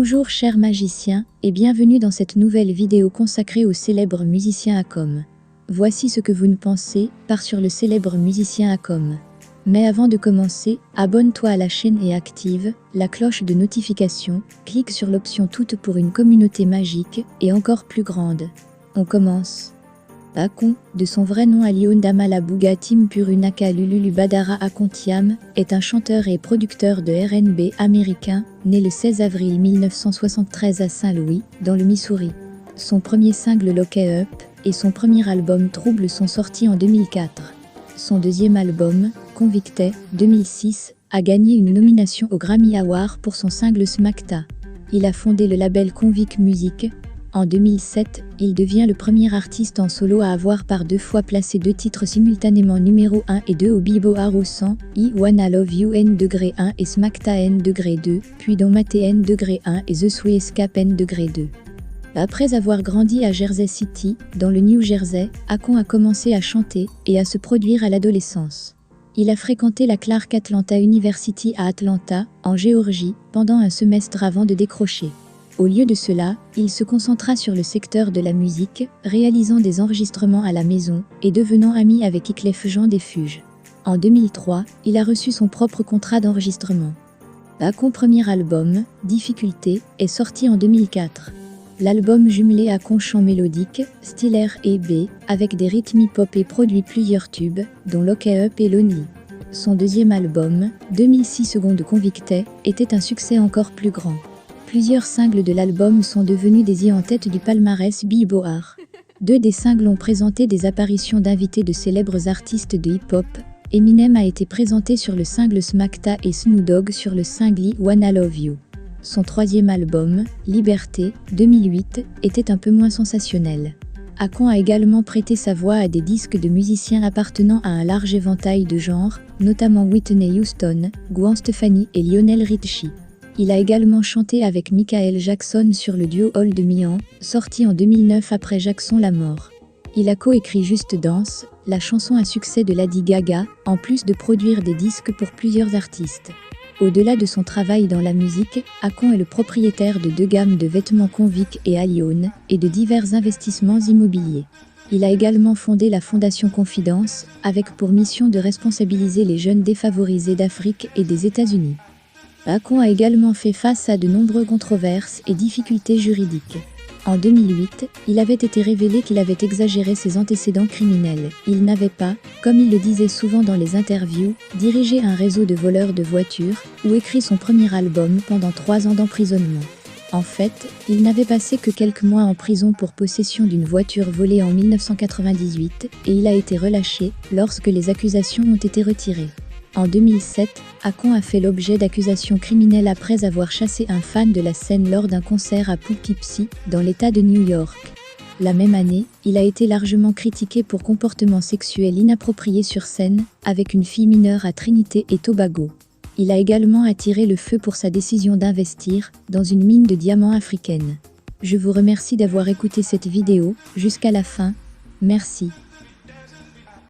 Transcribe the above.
Bonjour chers magiciens, et bienvenue dans cette nouvelle vidéo consacrée au célèbre musicien Akon. Voici ce que vous ne pensez pas sur le célèbre musicien Akon. Mais avant de commencer, abonne-toi à la chaîne et active la cloche de notification, clique sur l'option toute pour une communauté magique et encore plus grande. On commence. Akon, de son vrai nom Alioune Damala Bougatim Purunaka Lululu Badara Akontiam, est un chanteur et producteur de R&B américain, né le 16 avril 1973 à Saint-Louis, dans le Missouri. Son premier single Lock Up et son premier album Trouble sont sortis en 2004. Son deuxième album, Convicted, 2006, a gagné une nomination au Grammy Award pour son single Smackta. Il a fondé le label Convict Music. En 2007, il devient le premier artiste en solo à avoir par deux fois placé deux titres simultanément numéro 1 et 2 au Billboard 100, I Wanna Love You N°1 et Smackta N°2, puis dans Mate N°1 et The Sweet Escape N°2. Après avoir grandi à Jersey City, dans le New Jersey, Akon a commencé à chanter et à se produire à l'adolescence. Il a fréquenté la Clark Atlanta University à Atlanta, en Géorgie, pendant un semestre avant de décrocher. Au lieu de cela, il se concentra sur le secteur de la musique, réalisant des enregistrements à la maison et devenant ami avec Wyclef Jean des Fuges. En 2003, il a reçu son propre contrat d'enregistrement. Akon premier album, Difficulté, est sorti en 2004. L'album jumelé Akon chant mélodique, style R&B, avec des rythmes hip-hop et produit plusieurs tubes, dont Lock Up et Lonely. Son deuxième album, 2006 secondes Convicted, était un succès encore plus grand. Plusieurs singles de l'album sont devenus des en tête du palmarès Billboard. Deux des singles ont présenté des apparitions d'invités de célèbres artistes de hip-hop. Eminem a été présenté sur le single Smackta et Snoop Dogg sur le single I Wanna Love You. Son troisième album, Liberté, 2008, était un peu moins sensationnel. Akon a également prêté sa voix à des disques de musiciens appartenant à un large éventail de genres, notamment Whitney Houston, Gwen Stefani et Lionel Richie. Il a également chanté avec Michael Jackson sur le duo Hold Me, sorti en 2009 après Jackson la mort. Il a coécrit Just Dance, la chanson à succès de Lady Gaga, en plus de produire des disques pour plusieurs artistes. Au-delà de son travail dans la musique, Akon est le propriétaire de deux gammes de vêtements Convict et Alioune, et de divers investissements immobiliers. Il a également fondé la Fondation Confidence, avec pour mission de responsabiliser les jeunes défavorisés d'Afrique et des États-Unis. Akon a également fait face à de nombreuses controverses et difficultés juridiques. En 2008, il avait été révélé qu'il avait exagéré ses antécédents criminels. Il n'avait pas, comme il le disait souvent dans les interviews, dirigé un réseau de voleurs de voitures ou écrit son premier album pendant 3 ans d'emprisonnement. En fait, il n'avait passé que quelques mois en prison pour possession d'une voiture volée en 1998 et il a été relâché lorsque les accusations ont été retirées. En 2007, Akon a fait l'objet d'accusations criminelles après avoir chassé un fan de la scène lors d'un concert à Poughkeepsie, dans l'État de New York. La même année, il a été largement critiqué pour comportement sexuel inapproprié sur scène, avec une fille mineure à Trinité et Tobago. Il a également attiré le feu pour sa décision d'investir dans une mine de diamants africaine. Je vous remercie d'avoir écouté cette vidéo jusqu'à la fin. Merci.